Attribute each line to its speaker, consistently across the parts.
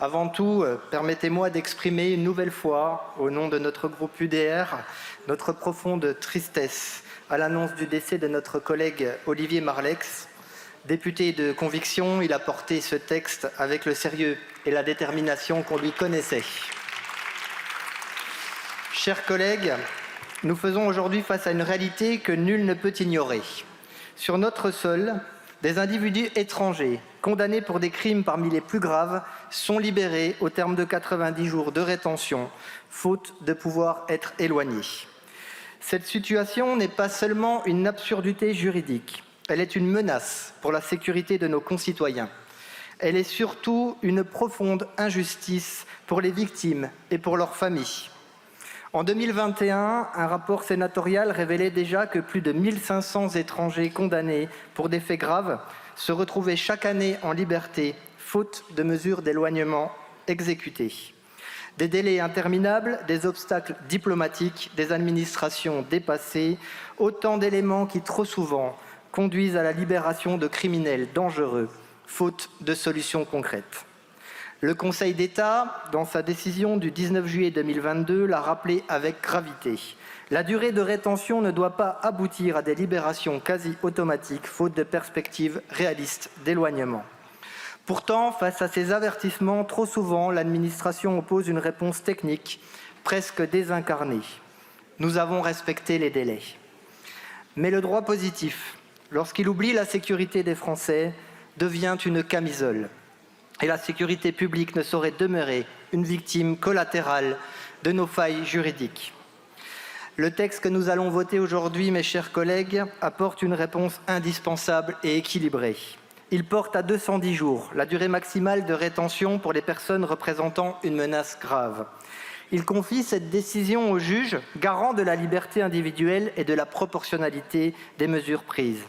Speaker 1: Avant tout, permettez-moi d'exprimer une nouvelle fois, au nom de notre groupe UDR, notre profonde tristesse à l'annonce du décès de notre collègue Olivier Marleix. Député de conviction, il a porté ce texte avec le sérieux et la détermination qu'on lui connaissait. Chers collègues, nous faisons aujourd'hui face à une réalité que nul ne peut ignorer. Sur notre sol, des individus étrangers, condamnés pour des crimes parmi les plus graves, sont libérés au terme de 90 jours de rétention, faute de pouvoir être éloignés. Cette situation n'est pas seulement une absurdité juridique, elle est une menace pour la sécurité de nos concitoyens. Elle est surtout une profonde injustice pour les victimes et pour leurs familles. En 2021, un rapport sénatorial révélait déjà que plus de 1500 étrangers condamnés pour des faits graves se retrouvaient chaque année en liberté, faute de mesures d'éloignement exécutées. Des délais interminables, des obstacles diplomatiques, des administrations dépassées, autant d'éléments qui trop souvent conduisent à la libération de criminels dangereux, faute de solutions concrètes. Le Conseil d'État, dans sa décision du 19 juillet 2022, l'a rappelé avec gravité. La durée de rétention ne doit pas aboutir à des libérations quasi automatiques, faute de perspectives réalistes d'éloignement. Pourtant, face à ces avertissements, trop souvent, l'administration oppose une réponse technique, presque désincarnée. Nous avons respecté les délais. Mais le droit positif, lorsqu'il oublie la sécurité des Français, devient une camisole. Et la sécurité publique ne saurait demeurer une victime collatérale de nos failles juridiques. Le texte que nous allons voter aujourd'hui, mes chers collègues, apporte une réponse indispensable et équilibrée. Il porte à 210 jours la durée maximale de rétention pour les personnes représentant une menace grave. Il confie cette décision au juge, garant de la liberté individuelle et de la proportionnalité des mesures prises.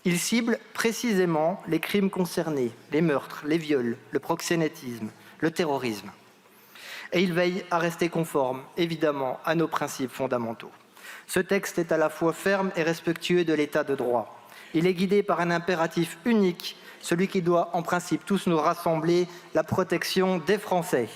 Speaker 1: Il cible précisément les crimes concernés, les meurtres, les viols, le proxénétisme, le terrorisme. Et il veille à rester conforme, évidemment, à nos principes fondamentaux. Ce texte est à la fois ferme et respectueux de l'état de droit. Il est guidé par un impératif unique, celui qui doit en principe tous nous rassembler, la protection des Français.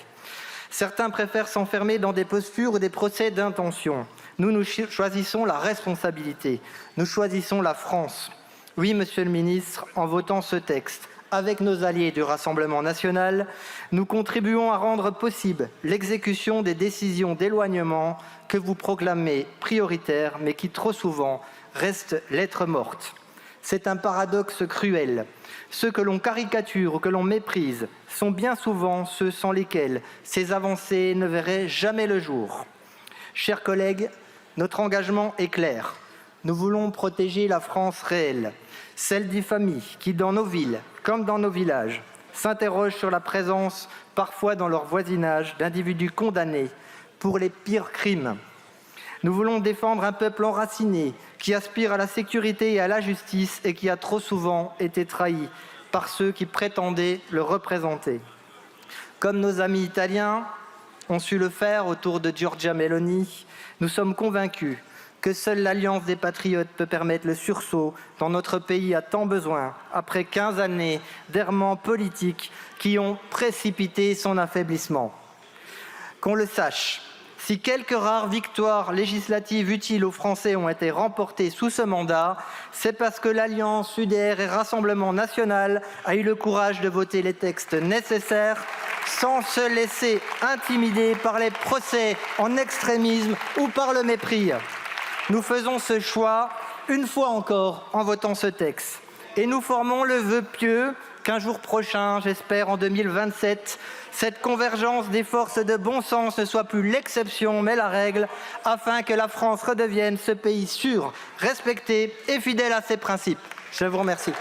Speaker 1: Certains préfèrent s'enfermer dans des postures ou des procès d'intention. Nous choisissons la responsabilité, nous choisissons la France. Oui, Monsieur le Ministre, en votant ce texte, avec nos alliés du Rassemblement national, nous contribuons à rendre possible l'exécution des décisions d'éloignement que vous proclamez prioritaires, mais qui trop souvent restent lettre morte. C'est un paradoxe cruel. Ceux que l'on caricature ou que l'on méprise sont bien souvent ceux sans lesquels ces avancées ne verraient jamais le jour. Chers collègues, notre engagement est clair. Nous voulons protéger la France réelle, celle des familles qui, dans nos villes comme dans nos villages, s'interrogent sur la présence, parfois dans leur voisinage, d'individus condamnés pour les pires crimes. Nous voulons défendre un peuple enraciné qui aspire à la sécurité et à la justice et qui a trop souvent été trahi par ceux qui prétendaient le représenter. Comme nos amis italiens ont su le faire autour de Giorgia Meloni, nous sommes convaincus que seule l'Alliance des Patriotes peut permettre le sursaut dont notre pays a tant besoin après 15 années d'errements politiques qui ont précipité son affaiblissement. Qu'on le sache, si quelques rares victoires législatives utiles aux Français ont été remportées sous ce mandat, c'est parce que l'Alliance UDR et Rassemblement national a eu le courage de voter les textes nécessaires sans se laisser intimider par les procès en extrémisme ou par le mépris. Nous faisons ce choix une fois encore en votant ce texte. Et nous formons le vœu pieux qu'un jour prochain, j'espère en 2027, cette convergence des forces de bon sens ne soit plus l'exception mais la règle, afin que la France redevienne ce pays sûr, respecté et fidèle à ses principes. Je vous remercie.